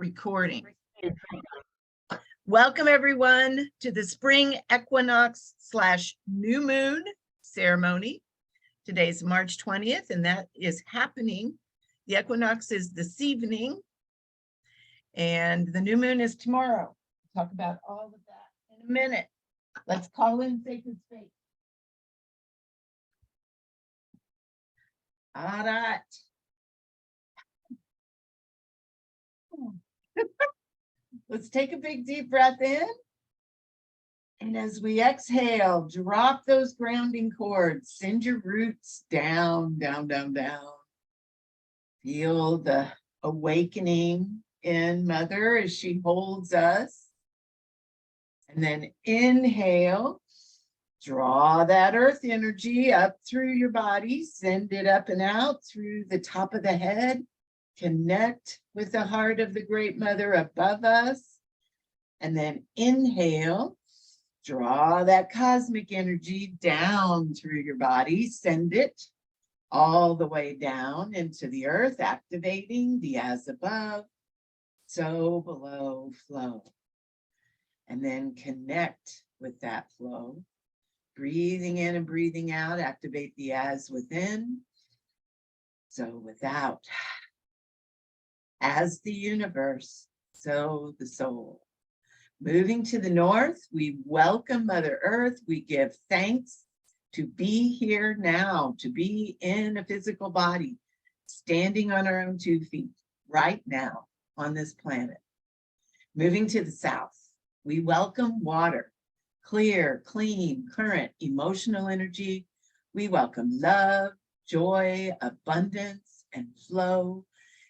recording. Welcome everyone to the spring equinox / new moon ceremony. Today's March 20th, and that is happening. The equinox is this evening, and the new moon is tomorrow. We'll talk about all of that in a minute. Let's call in sacred space. All right. Let's take a big deep breath in. And as we exhale, drop those grounding cords. Send your roots down, down, down, down. Feel the awakening in Mother as she holds us. And then inhale. Draw that earth energy up through your body. Send it up and out through the top of the head. Connect with the heart of the Great Mother above us. And then inhale, draw that cosmic energy down through your body. Send it all the way down into the earth, activating the as above, so below flow. And then connect with that flow. Breathing in and breathing out, activate the as within, so without. As the universe, so the soul. Moving to the north, we welcome Mother Earth. We give thanks to be here now, to be in a physical body, standing on our own 2 feet right now on this planet. Moving to the south, we welcome water, clear, clean, current, emotional energy. We welcome love, joy, abundance, and flow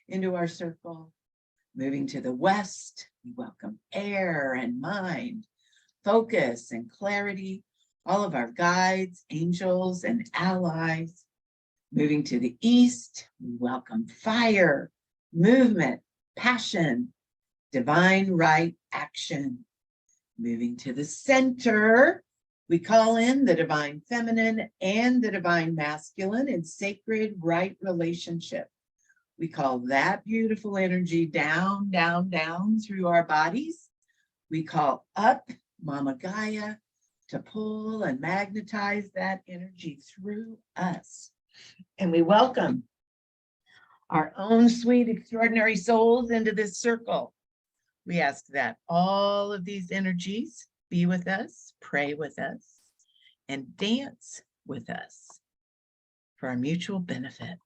into our circle. Moving to the west, we welcome air and mind, focus and clarity, all of our guides, angels, and allies. Moving to the east, we welcome fire, movement, passion, divine right action. Moving to the center, we call in the divine feminine and the divine masculine in sacred right relationship. We call that beautiful energy down, down, down through our bodies. We call up Mama Gaia to pull and magnetize that energy through us. And we welcome our own sweet, extraordinary souls into this circle. We ask that all of these energies be with us, pray with us, and dance with us for our mutual benefit.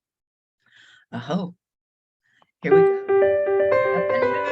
Aho. Here we go. Up and down.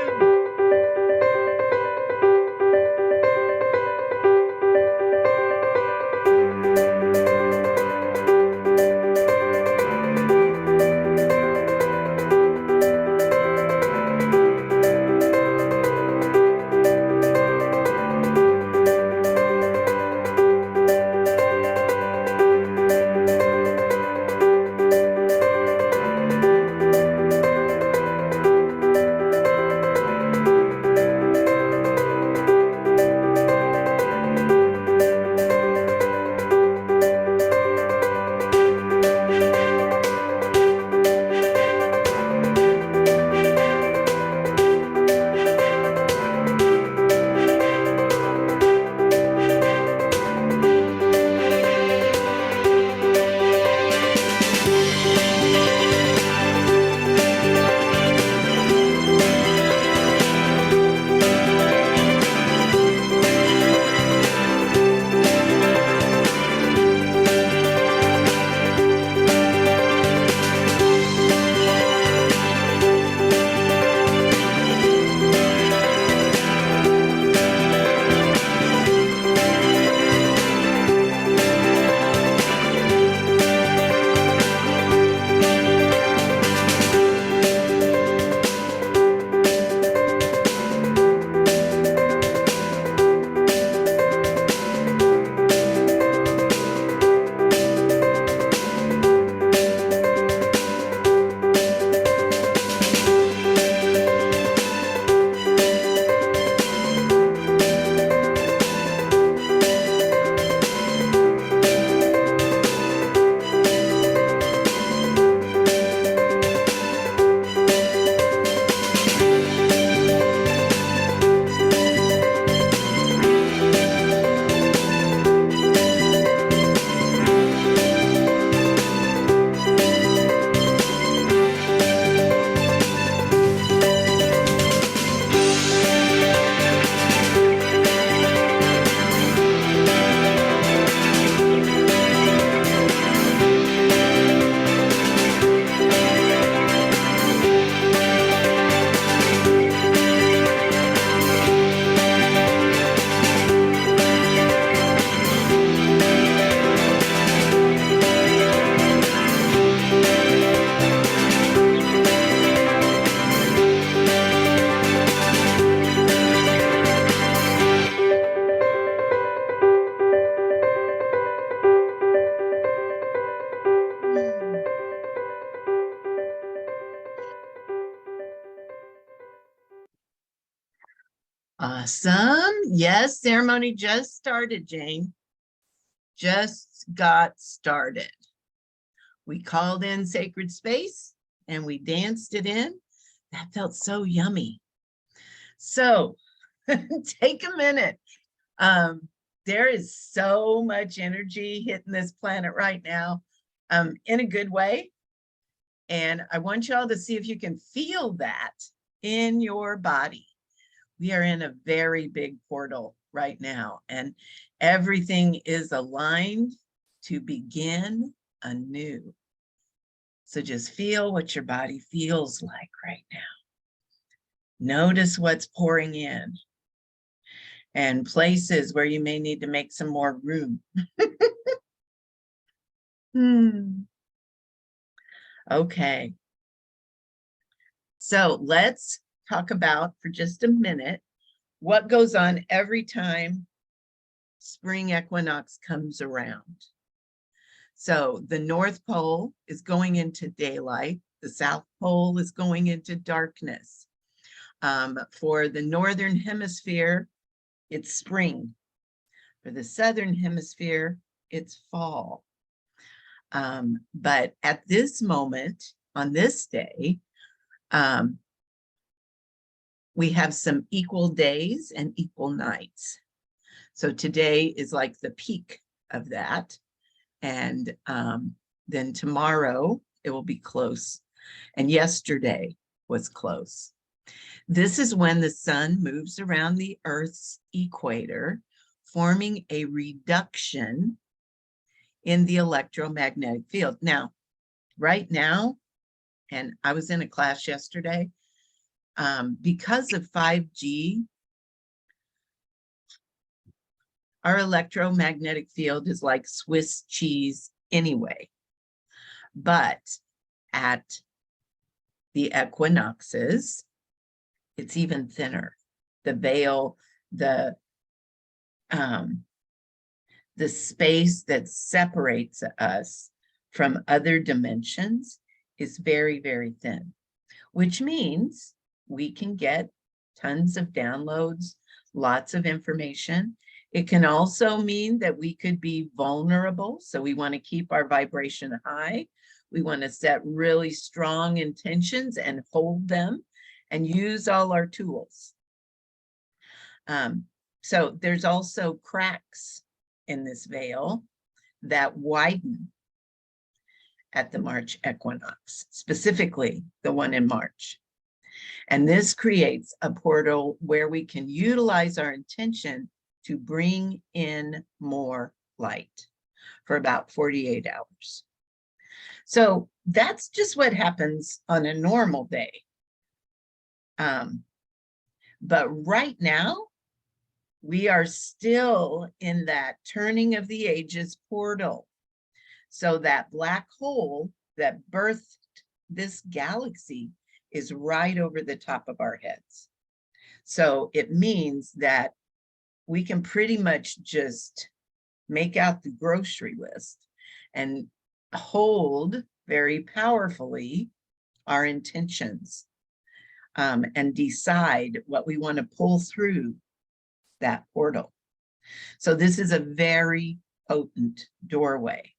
Awesome. Yes, ceremony just started, Jane. Just got started. We called in sacred space and we danced it in. That felt so yummy. So take a minute. There is so much energy hitting this planet right now, in a good way. And I want y'all to see if you can feel that in your body. We are in a very big portal right now, and everything is aligned to begin anew. So just feel what your body feels like right now. Notice what's pouring in and places where you may need to make some more room. Okay. So let's talk about for just a minute what goes on every time spring equinox comes around. So the North Pole is going into daylight. The South Pole is going into darkness. For the Northern Hemisphere, it's spring. For the Southern Hemisphere, it's fall. But at this moment, on this day, we have some equal days and equal nights. So today is like the peak of that. And then tomorrow it will be close. And yesterday was close. This is when the sun moves around the Earth's equator, forming a reduction in the electromagnetic field. Now, right now, and I was in a class yesterday, because of 5G, our electromagnetic field is like Swiss cheese anyway. But at the equinoxes, it's even thinner. The veil, the space that separates us from other dimensions is very, very thin, which means we can get tons of downloads, lots of information. It can also mean that we could be vulnerable. So we want to keep our vibration high. We want to set really strong intentions and hold them and use all our tools. So there's also cracks in this veil that widen at the March equinox, specifically the one in March. And this creates a portal where we can utilize our intention to bring in more light for about 48 hours. So that's just what happens on a normal day. But right now, we are still in that turning of the ages portal. So that black hole that birthed this galaxy is right over the top of our heads. So it means that we can pretty much just make out the grocery list and hold very powerfully our intentions, and decide what we want to pull through that portal. So this is a very potent doorway,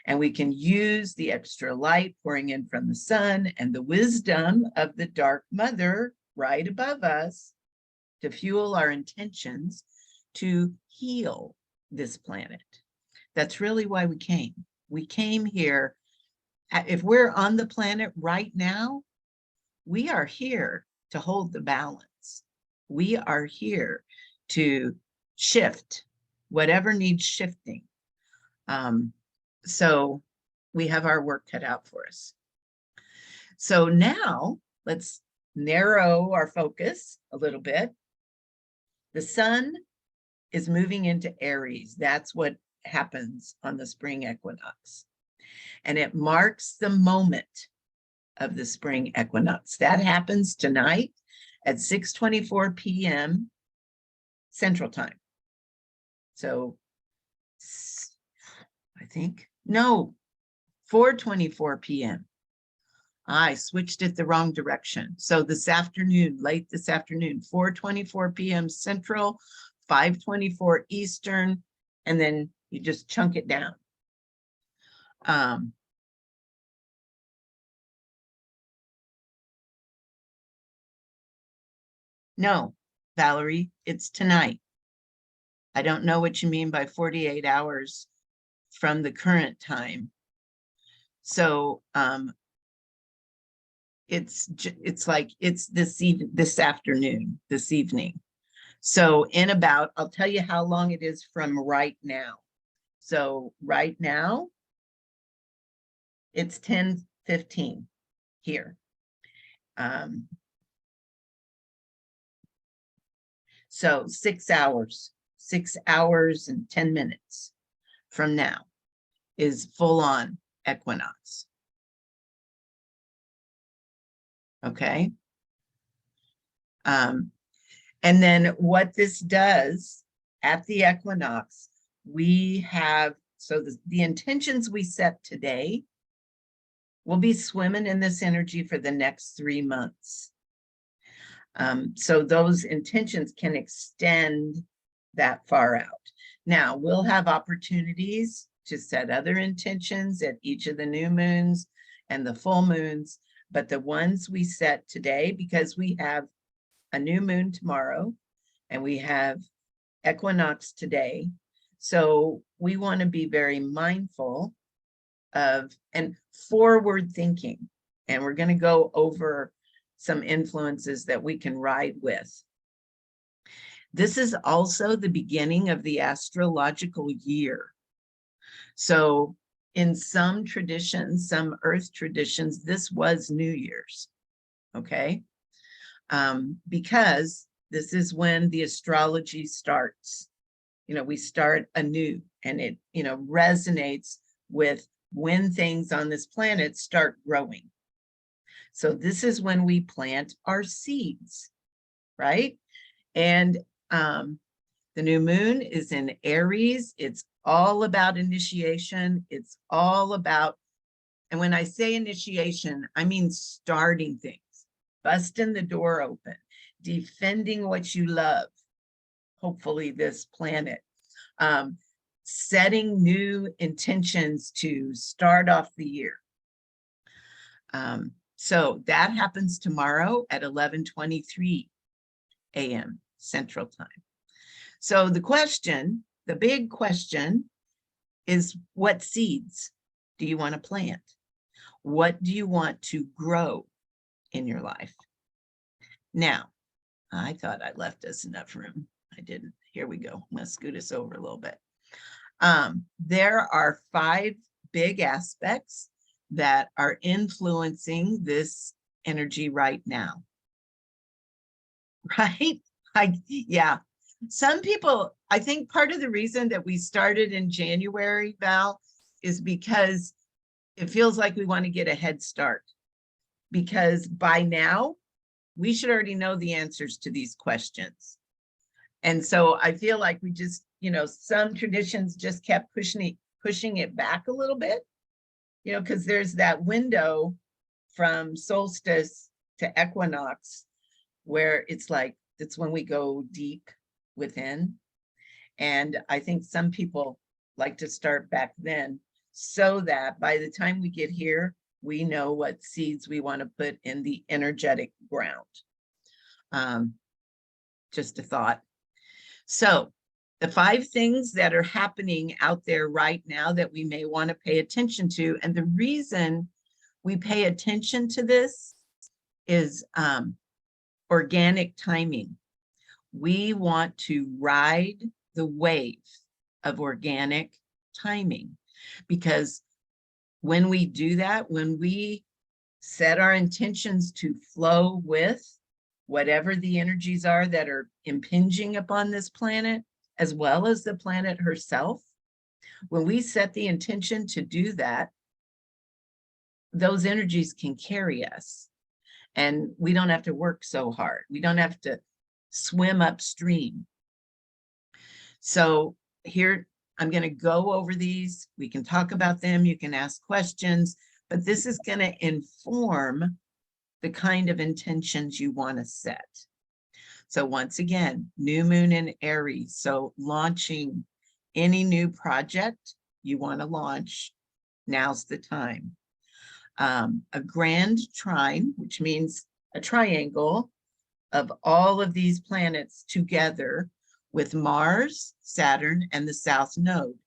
and we can use the extra light pouring in from the sun and the wisdom of the dark mother right above us to fuel our intentions to heal this planet. That's really why we came. We came here. If we're on the planet right now, we are here to hold the balance. We are here to shift whatever needs shifting. So we have our work cut out for us. So now let's narrow our focus a little bit. The sun is moving into Aries. That's what happens on the spring equinox. And it marks the moment of the spring equinox. That happens tonight at 6:24 p.m. Central Time. So I think, no, 4:24 p.m. I switched it the wrong direction. So this afternoon, late this afternoon, 4:24 p.m. Central, 5:24 Eastern, and then you just chunk it down. No, Valerie, it's tonight. I don't know what you mean by 48 hours from the current time. So it's like it's this afternoon, this evening. So in about, I'll tell you how long it is from right now. So right now, it's 10:15 here. So 6 hours, 6 hours and 10 minutes from now is full on equinox. Okay. And then what this does at the equinox, we have, so the intentions we set today, we'll be swimming in this energy for the next 3 months. So those intentions can extend that far out. Now, we'll have opportunities to set other intentions at each of the new moons and the full moons, but the ones we set today, because we have a new moon tomorrow and we have equinox today, so we want to be very mindful of and forward thinking. And we're going to go over some influences that we can ride with. This is also the beginning of the astrological year. So in some traditions, some earth traditions, this was New Year's, okay? Because this is when the astrology starts. You know, we start anew, and it, you know, resonates with when things on this planet start growing. So this is when we plant our seeds, right? And the new moon is in Aries. It's all about initiation. It's all about, and when I say initiation, I mean starting things, busting the door open, defending what you love, hopefully this planet, setting new intentions to start off the year. So that happens tomorrow at 11:23 a.m. Central Time. So the question, the big question is, what seeds do you want to plant? What do you want to grow in your life? Now, I thought I left us enough room. I didn't. Here we go. I'm going to scoot us over a little bit. There are 5 big aspects that are influencing this energy right now. Right? Yeah. Some people, I think part of the reason that we started in January, Val, is because it feels like we want to get a head start. Because by now, we should already know the answers to these questions. And so I feel like we just, you know, some traditions just kept pushing it back a little bit, you know, because there's that window from solstice to equinox where it's like, it's when we go deep within. And I think some people like to start back then so that by the time we get here, we know what seeds we want to put in the energetic ground. Just a thought. So the 5 things that are happening out there right now that we may want to pay attention to, and the reason we pay attention to this is organic timing. We want to ride the wave of organic timing, because when we do that, when we set our intentions to flow with whatever the energies are that are impinging upon this planet, as well as the planet herself, when we set the intention to do that, those energies can carry us. And we don't have to work so hard. We don't have to swim upstream. So here, I'm going to go over these. We can talk about them. You can ask questions. but this is going to inform the kind of intentions you want to set. So once again, new moon in Aries. So launching any new project you want to launch, now's the time. A grand trine, which means a triangle of all of these planets together with Mars, Saturn, and the South Node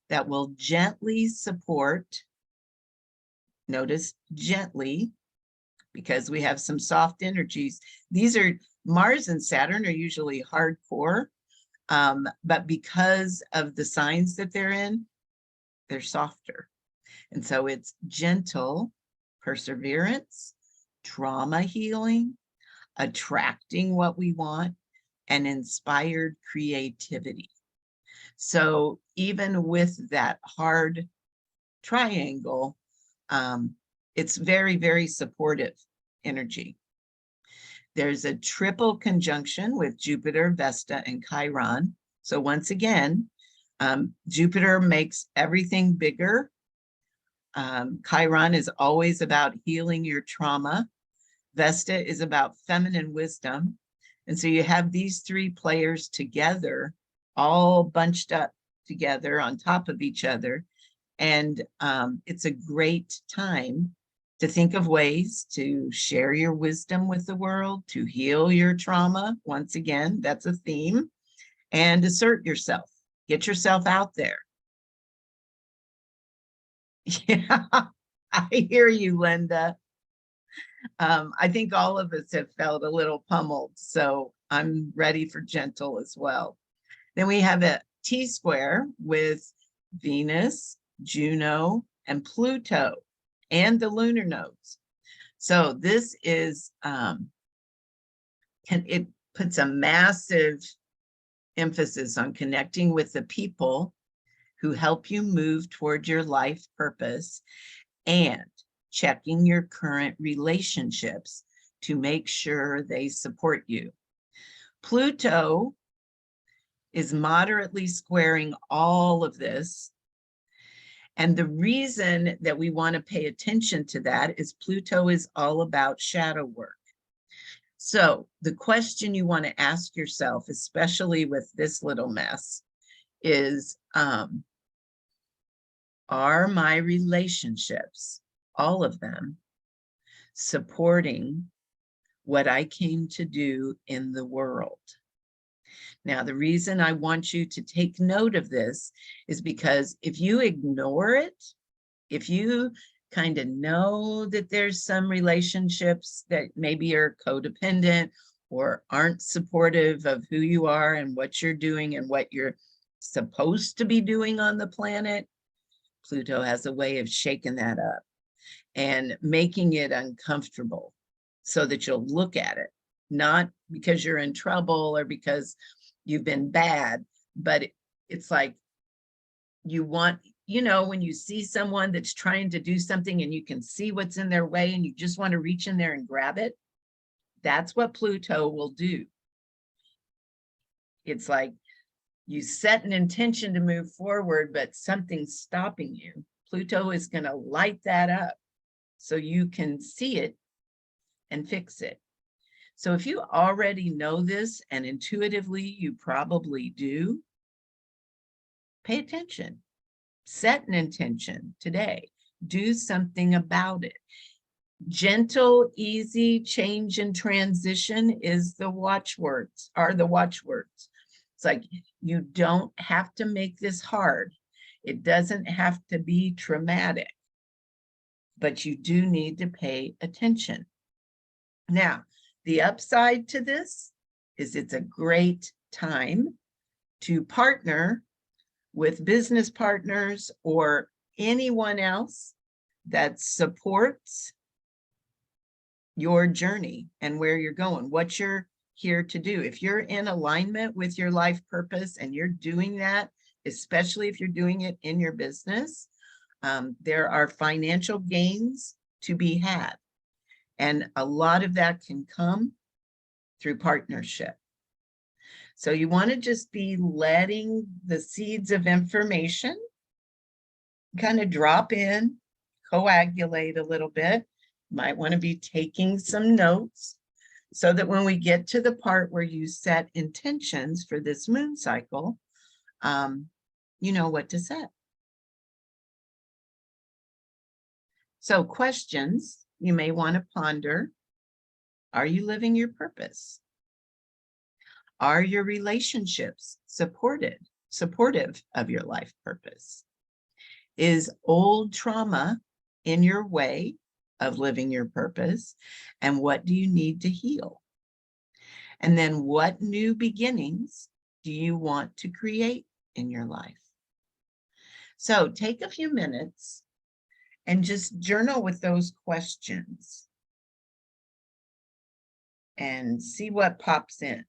that will gently support, notice gently, because we have some soft energies. These are, Mars and Saturn are usually hardcore, but because of the signs that they're in, they're softer. And so it's gentle perseverance, trauma healing, attracting what we want, and inspired creativity. So even with that hard triangle, it's very, very supportive energy. There's a triple conjunction with Jupiter, Vesta, and Chiron. So once again, Jupiter makes everything bigger. Chiron is always about healing your trauma. Vesta is about feminine wisdom. And so you have these three players together, all bunched up together on top of each other. And it's a great time to think of ways to share your wisdom with the world, to heal your trauma. Once again, that's a theme. And assert yourself. Get yourself out there. Yeah, I hear you, Linda. I think all of us have felt a little pummeled, so I'm ready for gentle as well. Then we have a T-square with Venus, Juno, and Pluto, and the lunar nodes. So this is, it puts a massive emphasis on connecting with the people who help you move toward your life purpose and checking your current relationships to make sure they support you. Pluto is moderately squaring all of this. And the reason that we want to pay attention to that is Pluto is all about shadow work. So the question you want to ask yourself, especially with this little mess, is, are my relationships, all of them, supporting what I came to do in the world? Now, the reason I want you to take note of this is because if you ignore it, if you kind of know that there's some relationships that maybe are codependent or aren't supportive of who you are and what you're doing and what you're supposed to be doing on the planet, Pluto has a way of shaking that up and making it uncomfortable so that you'll look at it, not because you're in trouble or because you've been bad, but it's like you want, you know, when you see someone that's trying to do something and you can see what's in their way and you just want to reach in there and grab it, that's what Pluto will do. It's like you set an intention to move forward, but something's stopping you. Pluto is going to light that up so you can see it and fix it. So if you already know this, and intuitively you probably do, pay attention. Set an intention today. Do something about it. Gentle, easy change and transition is the watchwords, are the watchwords. It's like you don't have to make this hard. It doesn't have to be traumatic, but you do need to pay attention. Now, the upside to this is it's a great time to partner with business partners or anyone else that supports your journey and where you're going, what you're here to do. If you're in alignment with your life purpose and you're doing that, especially if you're doing it in your business, there are financial gains to be had. And a lot of that can come through partnership. So you want to just be letting the seeds of information kind of drop in, coagulate a little bit. Might want to be taking some notes so that when we get to the part where you set intentions for this moon cycle, you know what to set. So questions you may want to ponder. Are you living your purpose? Are your relationships supportive of your life purpose? Is old trauma in your way of living your purpose? And what do you need to heal? And then what new beginnings do you want to create in your life? So take a few minutes and just journal with those questions and see what pops in.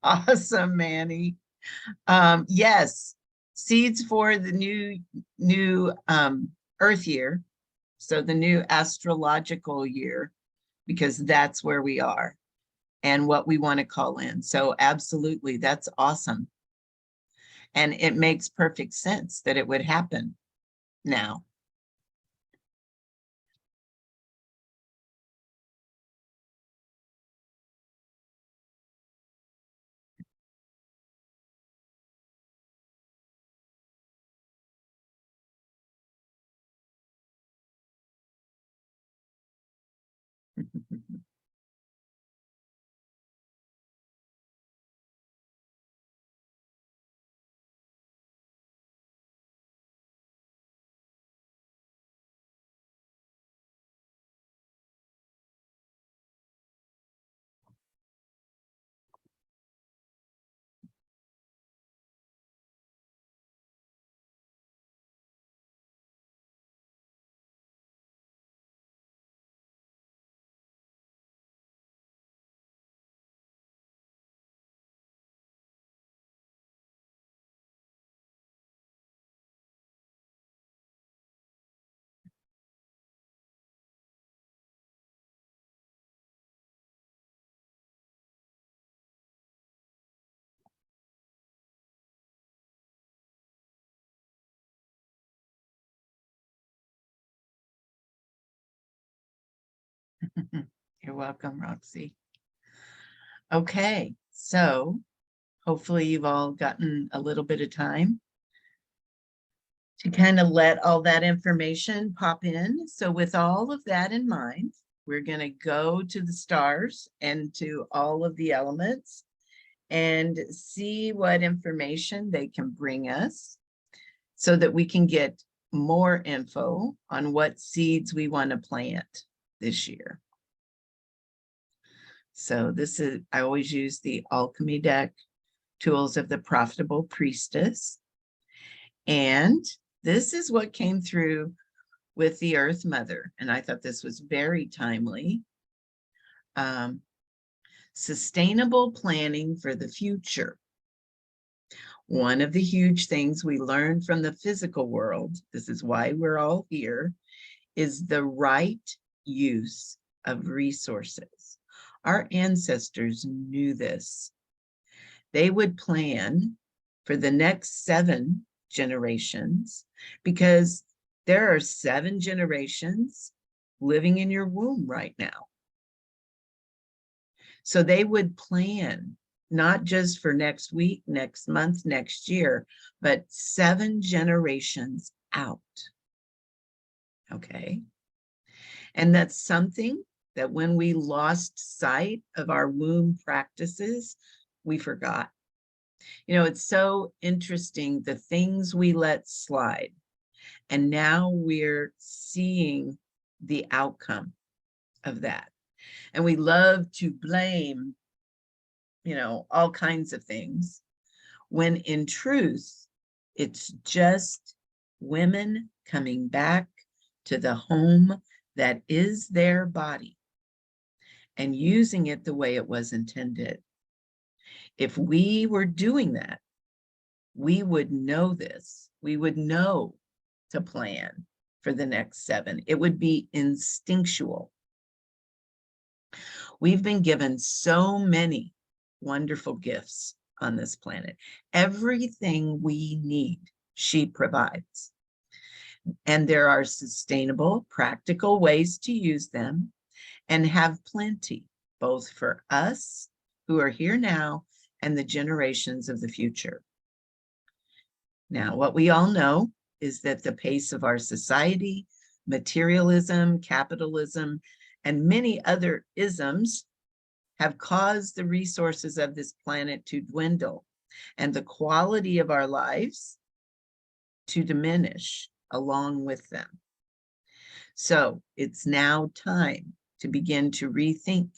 Awesome, Manny. Yes, seeds for the new Earth year, so the new astrological year, because that's where we are and what we want to call in. So absolutely, that's awesome. And it makes perfect sense that it would happen now. You're welcome, Roxy. Okay, so hopefully you've all gotten a little bit of time to kind of let all that information pop in. So with all of that in mind, we're going to go to the stars and to all of the elements and see what information they can bring us so that we can get more info on what seeds we want to plant this year. So this is, I always use the alchemy deck, Tools of the Profitable Priestess. And this is what came through with the Earth Mother. And I thought this was very timely. Sustainable planning for the future. One of the huge things we learned from the physical world, this is why we're all here, is the right use of resources. Our ancestors knew this. They would plan for the next 7 generations because There are 7 generations living in your womb right now. So they would plan not just for next week, next month, next year, but 7 generations out. Okay. And that's something that when we lost sight of our womb practices, we forgot. You know, it's so interesting, the things we let slide. And now we're seeing the outcome of that. And we love to blame, you know, all kinds of things, when in truth, it's just women coming back to the home that is their body and using it the way it was intended. If we were doing that, we would know this. We would know to plan for the next 7. It would be instinctual. We've been given so many wonderful gifts on this planet. Everything we need, she provides. And there are sustainable, practical ways to use them and have plenty, both for us who are here now and the generations of the future. Now, what we all know is that the pace of our society, materialism, capitalism, and many other isms have caused the resources of this planet to dwindle and the quality of our lives to diminish along with them. So it's now time to begin to rethink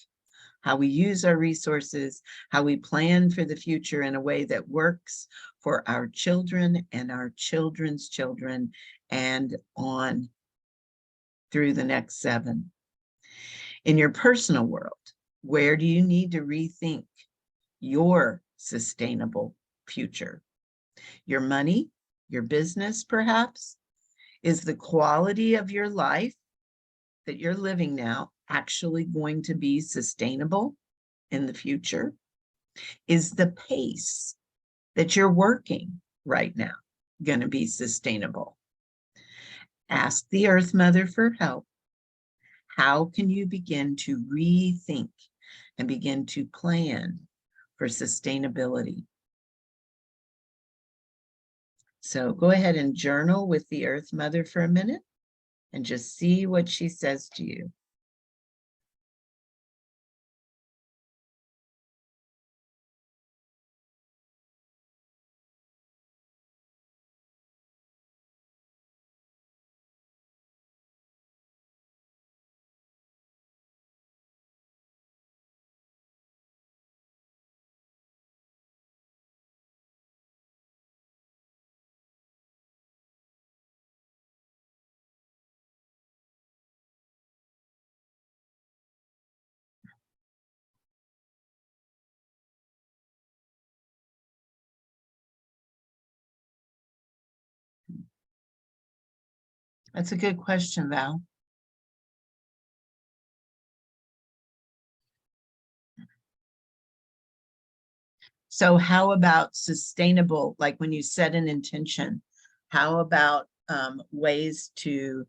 how we use our resources, how we plan for the future in a way that works for our children and our children's children and on through the next 7. In your personal world, where do you need to rethink your sustainable future? Your money, your business, perhaps? Is the quality of your life that you're living now actually going to be sustainable in the future? Is the pace that you're working right now going to be sustainable? Ask the Earth Mother for help. How can you begin to rethink and begin to plan for sustainability? So go ahead and journal with the Earth Mother for a minute and just see what she says to you. That's a good question, Val. So how about sustainable, like when you set an intention, how about ways to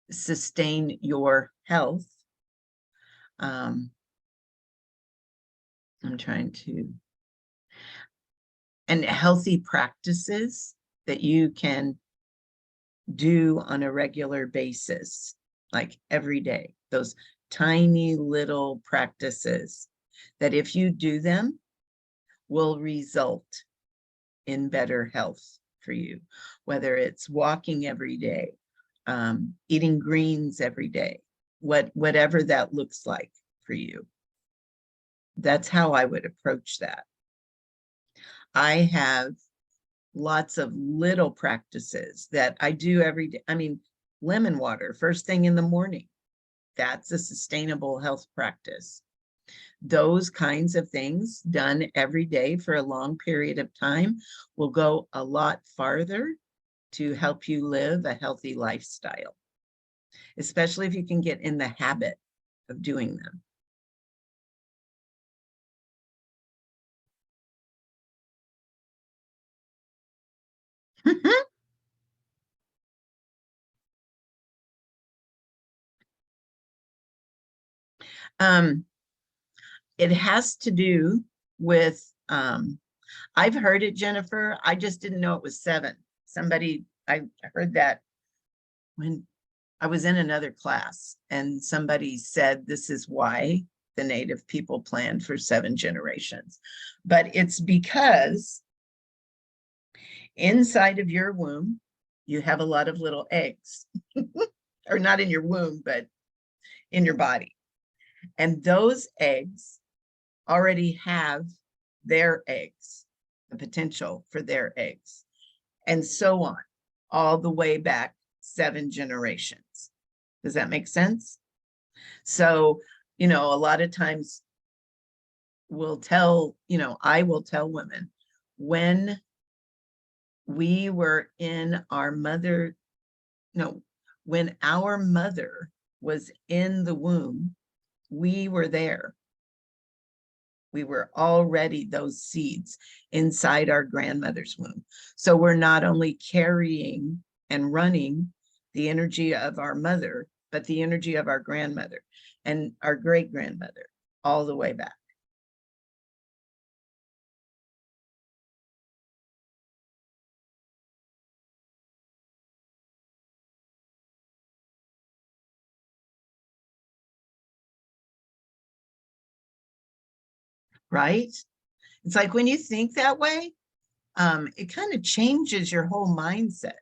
sustain your health? I'm trying to, and healthy practices that you can do on a regular basis, like every day, those tiny little practices that if you do them will result in better health for you, whether it's walking every day, eating greens every day, whatever that looks like for you. That's how I would approach that. I have lots of little practices that I do every day. I mean, lemon water first thing in the morning. That's a sustainable health practice. Those kinds of things done every day for a long period of time will go a lot farther to help you live a healthy lifestyle, especially if you can get in the habit of doing them. Um, it has to do with, I've heard it, Jennifer. I just didn't know it was 7. I heard that when I was in another class, and somebody said this is why the Native people planned for 7 generations. But it's because inside of your womb, you have a lot of little eggs, or not in your womb, but in your body. And those eggs already have their eggs, the potential for their eggs, and so on, all the way back 7 generations. Does that make sense? So, a lot of times we'll tell, I will tell women, when we were in our mother, no, when our mother was in the womb, we were there. We were already those seeds inside our grandmother's womb. So we're not only carrying and running the energy of our mother, but the energy of our grandmother and our great-grandmother all the way back. Right? It's like when you think that way, it kind of changes your whole mindset.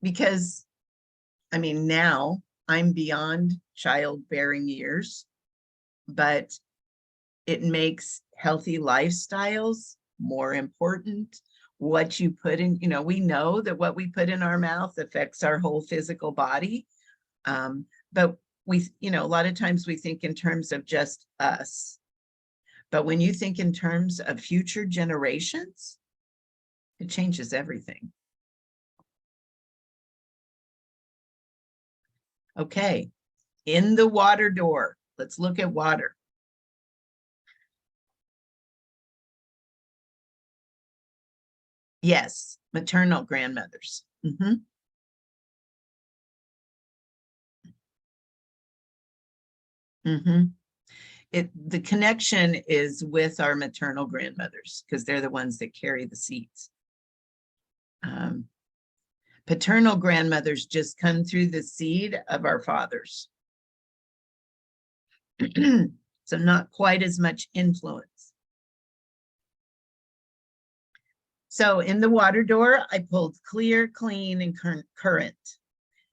Because, I mean, now I'm beyond childbearing years, but it makes healthy lifestyles more important. What you put in, we know that what we put in our mouth affects our whole physical body. But we, a lot of times we think in terms of just us. But when you think in terms of future generations, it changes everything. Okay, in the water door, let's look at water. Yes, maternal grandmothers. Mm-hmm. Mm-hmm. The connection is with our maternal grandmothers because they're the ones that carry the seeds. Paternal grandmothers just come through the seed of our fathers. So not quite as much influence. So in the water door, I pulled clear, clean, and current.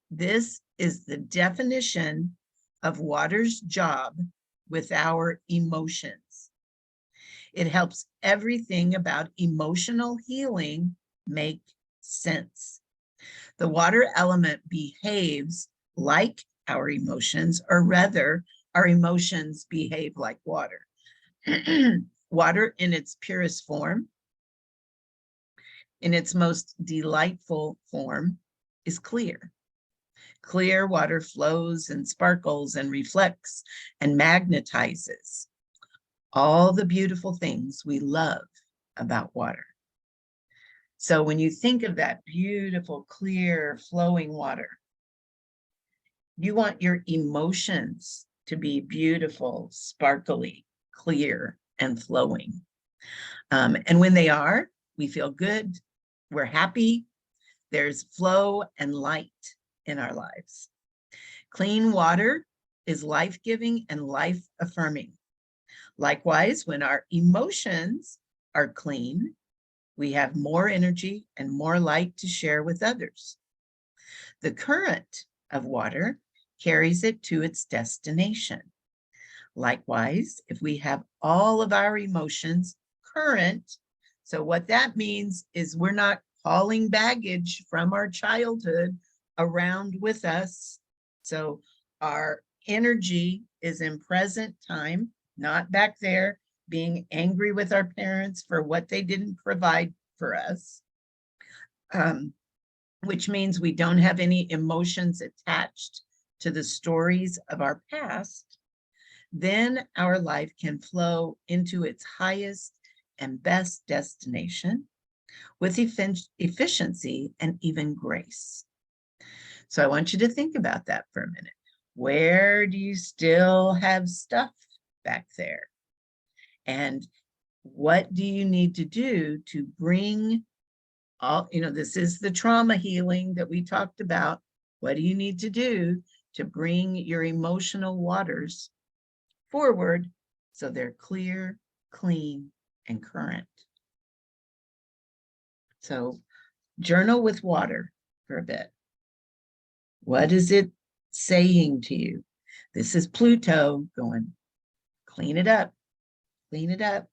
This is the definition of water's job with our emotions. It helps everything about emotional healing make sense. The water element behaves like our emotions, or rather, our emotions behave like water. Water in its purest form, in its most delightful form, is clear. Clear water flows and sparkles and reflects and magnetizes all the beautiful things we love about water. So when you think of that beautiful, clear, flowing water, you want your emotions to be beautiful, sparkly, clear, and flowing. And when they are, we feel good, we're happy, there's flow and light in our lives. Clean water is life-giving and life-affirming. Likewise, when our emotions are clean, we have more energy and more light to share with others. The current of water carries it to its destination. Likewise, if we have all of our emotions current, so what that means is we're not hauling baggage from our childhood around with us. So our energy is in present time, not back there being angry with our parents for what they didn't provide for us, which means we don't have any emotions attached to the stories of our past. Then our life can flow into its highest and best destination with efficiency and even grace. So I want you to think about that for a minute. Where do you still have stuff back there? And what do you need to do to bring all, this is the trauma healing that we talked about. What do you need to do to bring your emotional waters forward so they're clear, clean, and current? So journal with water for a bit. What is it saying to you? This is Pluto going, clean it up, clean it up.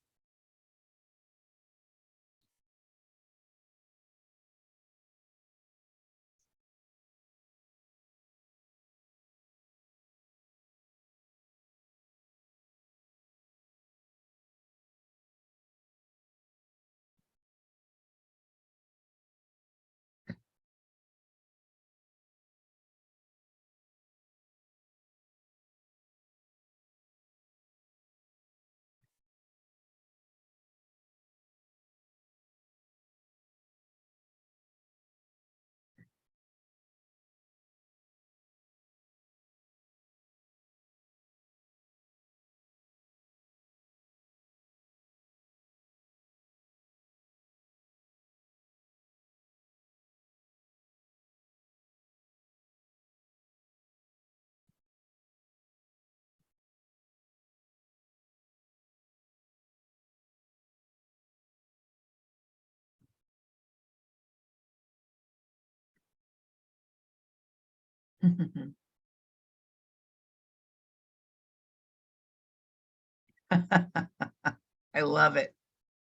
I love it.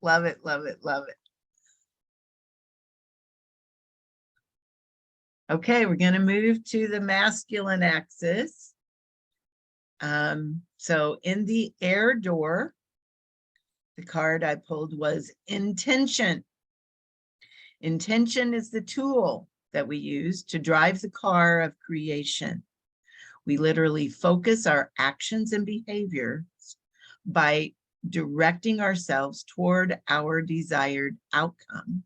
Love it, love it, love it. Okay, we're going to move to the masculine axis. So in the air door, the card I pulled was intention. Intention is the tool that we use to drive the car of creation. We literally focus our actions and behaviors by directing ourselves toward our desired outcome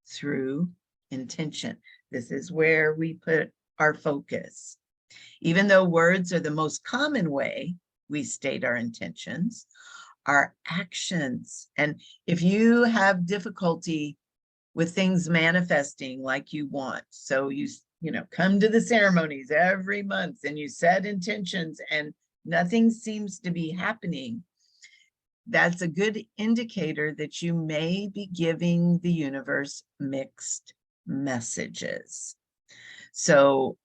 through intention. This is where we put our focus. Even though words are the most common way we state our intentions, our actions, and if you have difficulty with things manifesting like you want, so you come to the ceremonies every month and you set intentions and nothing seems to be happening, that's a good indicator that you may be giving the universe mixed messages. So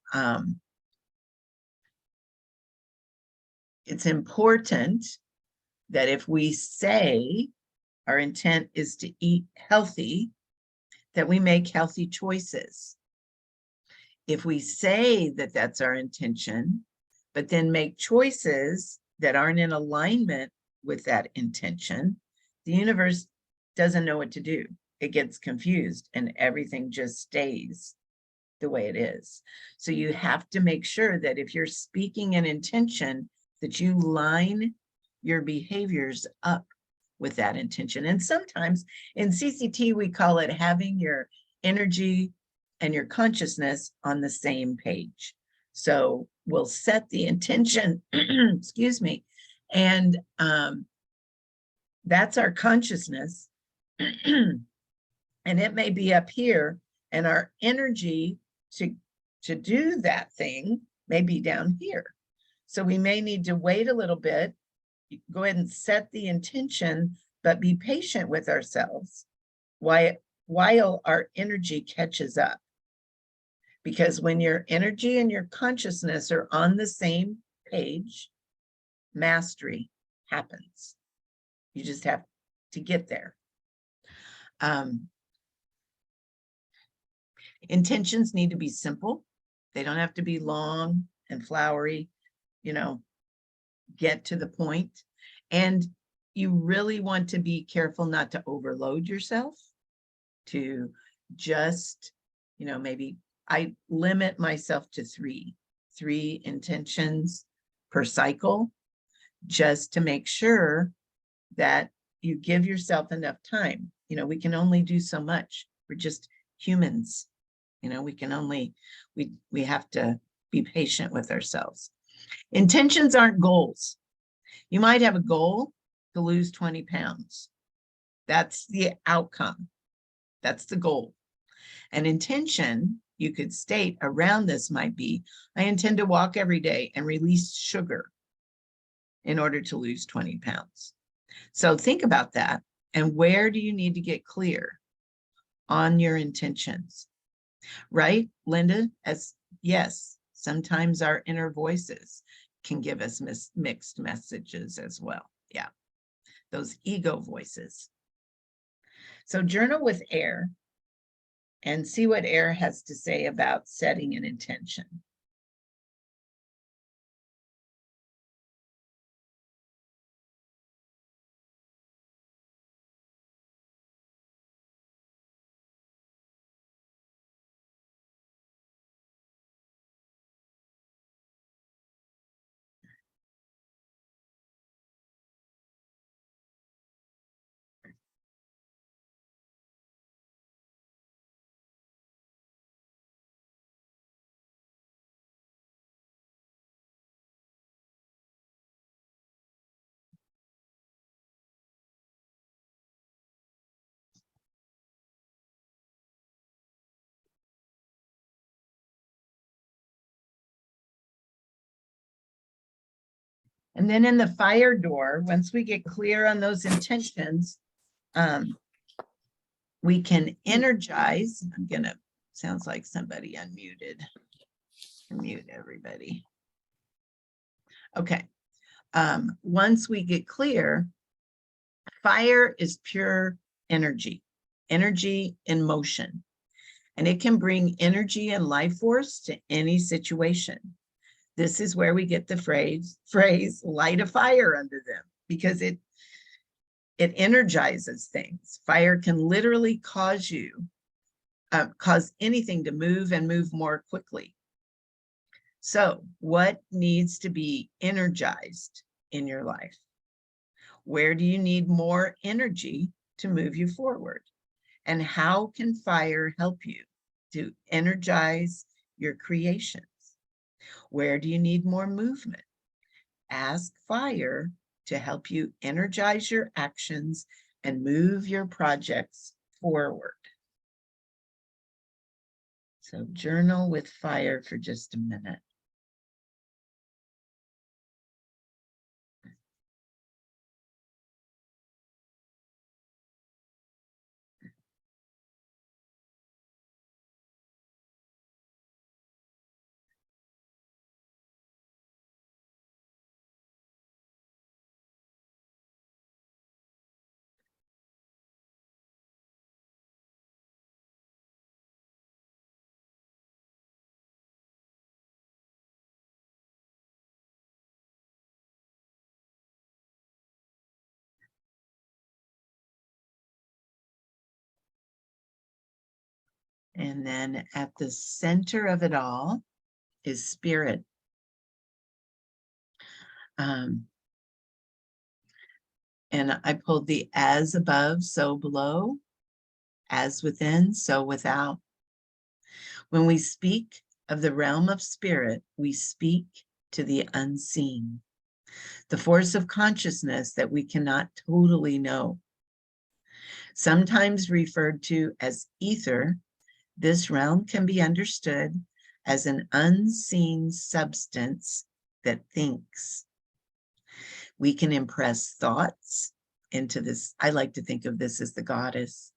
it's important that if we say our intent is to eat healthy, that we make healthy choices. If we say that that's our intention, but then make choices that aren't in alignment with that intention, the universe doesn't know what to do. It gets confused and everything just stays the way it is. So you have to make sure that if you're speaking an intention, that you line your behaviors up with that intention. And sometimes in CCT, we call it having your energy and your consciousness on the same page. So we'll set the intention, excuse me, and that's our consciousness. And it may be up here, and our energy to do that thing may be down here. So we may need to wait a little bit, go ahead and set the intention, but be patient with ourselves while our energy catches up. Because when your energy and your consciousness are on the same page, mastery happens. You just have to get there. Intentions need to be simple. They don't have to be long and flowery, get to the point. And you really want to be careful not to overload yourself, to just, maybe I limit myself to three intentions per cycle, just to make sure that you give yourself enough time. We can only do so much. We're just humans. We can only, we have to be patient with ourselves. Intentions aren't goals. You might have a goal to lose 20 pounds. That's the outcome. That's the goal. An intention you could state around this might be, I intend to walk every day and release sugar in order to lose 20 pounds. So think about that. And where do you need to get clear on your intentions? Right, Linda? Yes, sometimes our inner voices can give us mixed messages as well. Yeah, those ego voices. So journal with air and see what air has to say about setting an intention. And then in the fire door, once we get clear on those intentions, we can energize. Sounds like somebody unmuted. Mute everybody. Okay. Once we get clear, fire is pure energy in motion, and it can bring energy and life force to any situation. This is where we get the phrase light a fire under them, because it energizes things. Fire can literally cause anything to move and move more quickly. So what needs to be energized in your life? Where do you need more energy to move you forward? And how can fire help you to energize your creations? Where do you need more movement? Ask fire to help you energize your actions and move your projects forward. So journal with fire for just a minute. And then at the center of it all is spirit. And I pulled the as above, so below, as within, so without. When we speak of the realm of spirit, we speak to the unseen, the force of consciousness that we cannot totally know. Sometimes referred to as ether, this realm can be understood as an unseen substance that thinks. We can impress thoughts into this. I like to think of this as the goddess.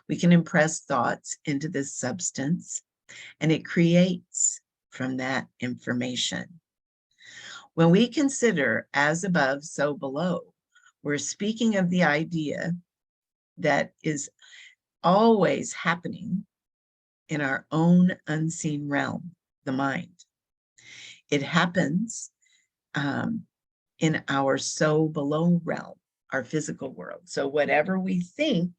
We can impress thoughts into this substance, and it creates from that information. When we consider as above, so below, we're speaking of the idea that is always happening in our own unseen realm, the mind. It happens in our so below realm, our physical world. So whatever we think,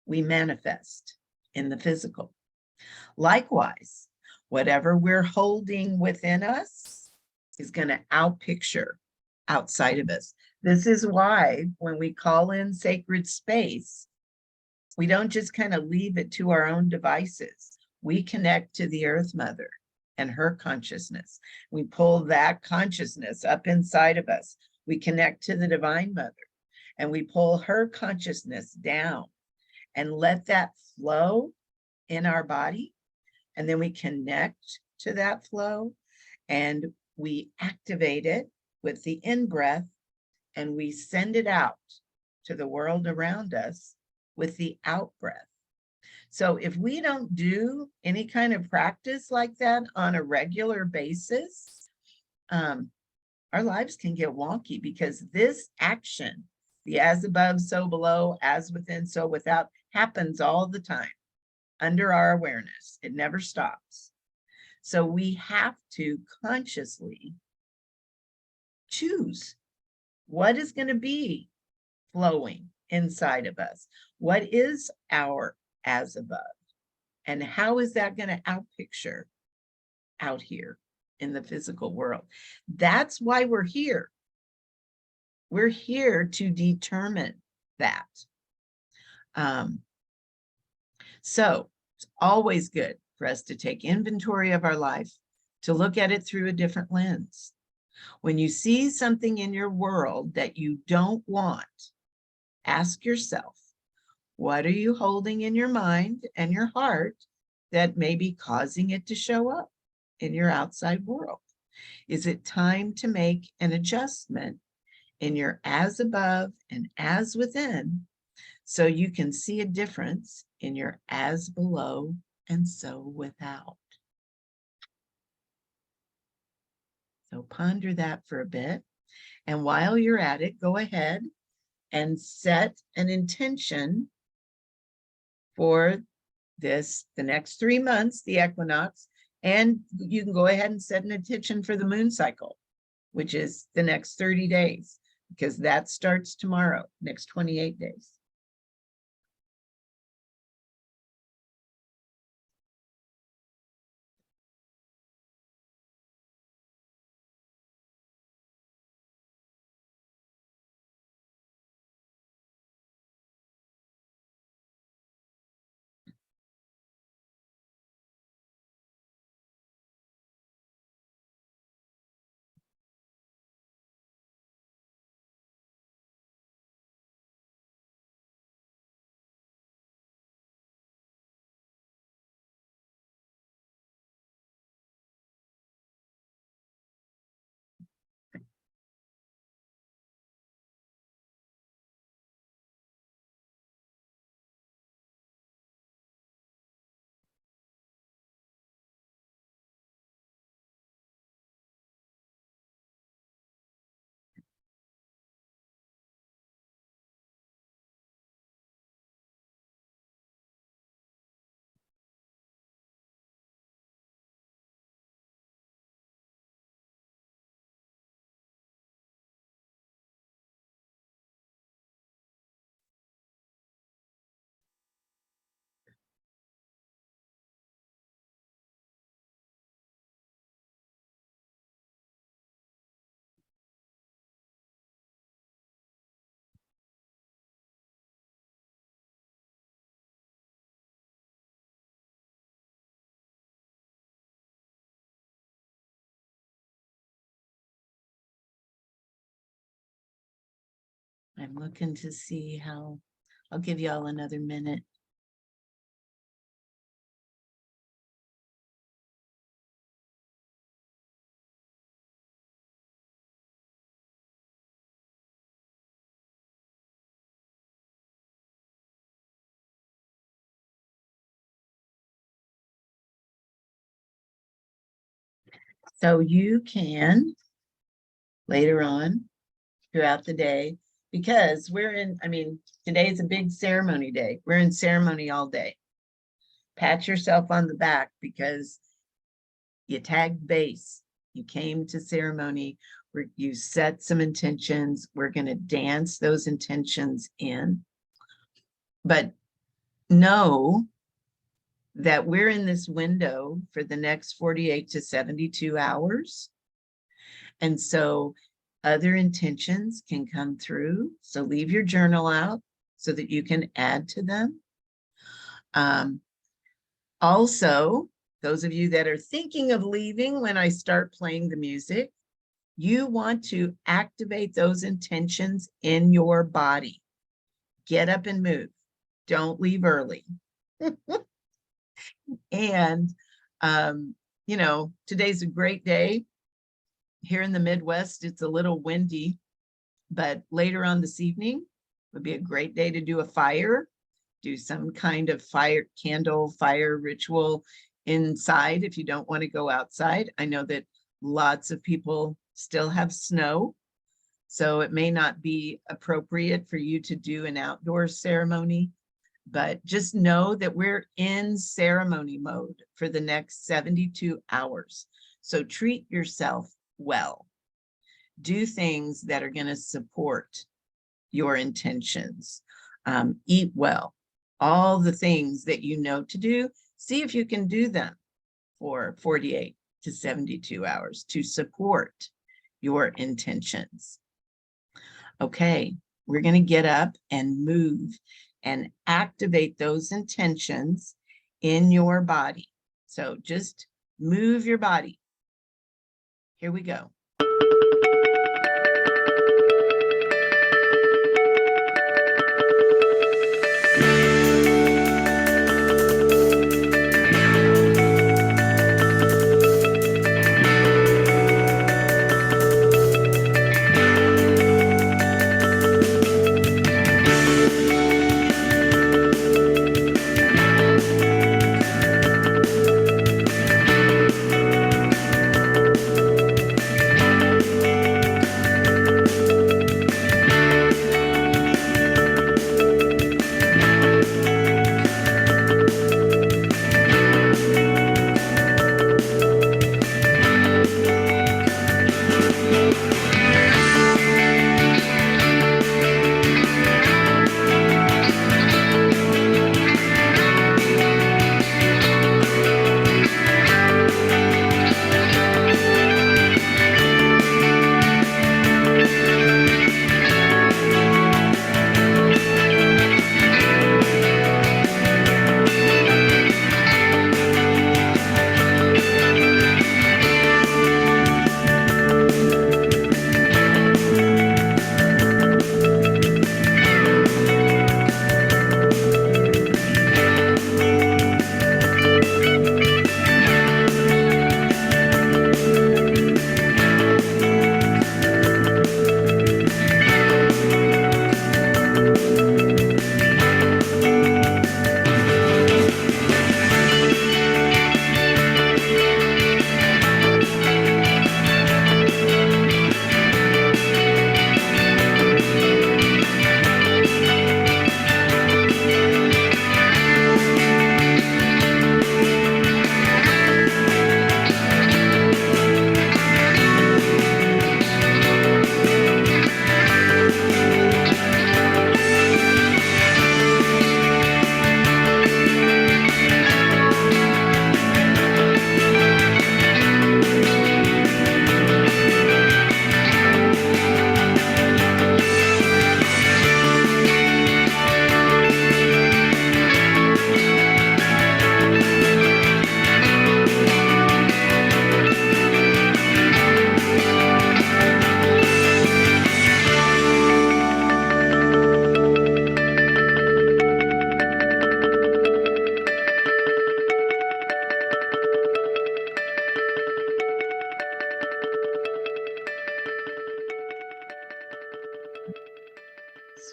we manifest in the physical. Likewise, whatever we're holding within us is going to outpicture outside of us. This is why when we call in sacred space, we don't just kind of leave it to our own devices. We connect to the Earth Mother. and her consciousness. We pull that consciousness up inside of us. We connect to the Divine Mother and we pull her consciousness down and let that flow in our body. And then we connect to that flow and we activate it with the in-breath and we send it out to the world around us with the out-breath. So if we don't do any kind of practice like that on a regular basis, our lives can get wonky, because this action, the as above, so below, as within, so without, happens all the time under our awareness. It never stops. So we have to consciously choose what is going to be flowing inside of us. What is our as above? And how is that going to outpicture out here in the physical world? That's why we're here. We're here to determine that. So it's always good for us to take inventory of our life, to look at it through a different lens. When you see something in your world that you don't want, ask yourself, what are you holding in your mind and your heart that may be causing it to show up in your outside world? Is it time to make an adjustment in your as above and as within, so you can see a difference in your as below and so without? So ponder that for a bit. And while you're at it, go ahead and set an intention for the next 3 months, the equinox. And you can go ahead and set an intention for the moon cycle, which is the next 30 days, because that starts tomorrow, next 28 days. I'm looking to see how, I'll give you all another minute. So you can later on throughout the day, because we're in, today is a big ceremony day. We're in ceremony all day. Pat yourself on the back because you tagged base. You came to ceremony where you set some intentions. We're going to dance those intentions in. But know that we're in this window for the next 48 to 72 hours. And so other intentions can come through. So leave your journal out so that you can add to them. Also, those of you that are thinking of leaving when I start playing the music, you want to activate those intentions in your body. Get up and move. Don't leave early. And, you know, today's a great day. Here in the Midwest, it's a little windy, but later on this evening would be a great day to do a fire, do some kind of candle fire ritual inside if you don't want to go outside. I know that lots of people still have snow, so it may not be appropriate for you to do an outdoor ceremony, but just know that we're in ceremony mode for the next 72 hours. So treat yourself well. Do things that are going to support your intentions. Eat well. All the things that you know to do, see if you can do them for 48 to 72 hours to support your intentions. Okay, we're going to get up and move and activate those intentions in your body. So just move your body. Here we go.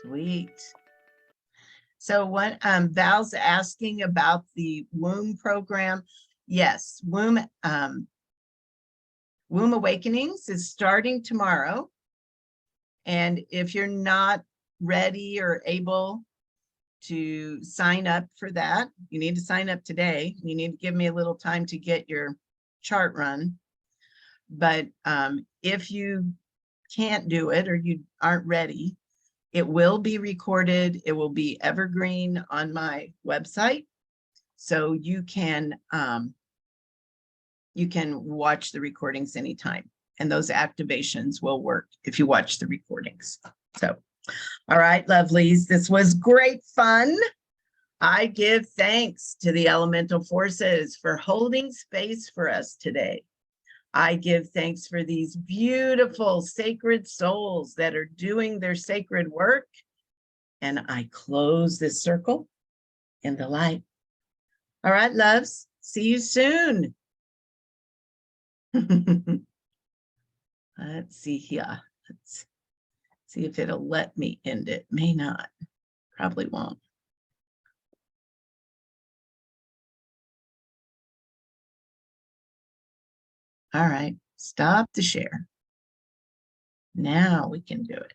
Sweet. So what Val's asking about the womb program. Yes, womb Awakenings is starting tomorrow. And if you're not ready or able to sign up for that, you need to sign up today. You need to give me a little time to get your chart run. But if you can't do it or you aren't ready, it will be recorded. It will be evergreen on my website. So you can watch the recordings anytime. And those activations will work if you watch the recordings. So, all right, lovelies, this was great fun. I give thanks to the elemental forces for holding space for us today. I give thanks for these beautiful sacred souls that are doing their sacred work. And I close this circle in the light. All right, loves, see you soon. Let's see here. Let's see if it'll let me end it. May not, probably won't. All right, stop the share. Now we can do it.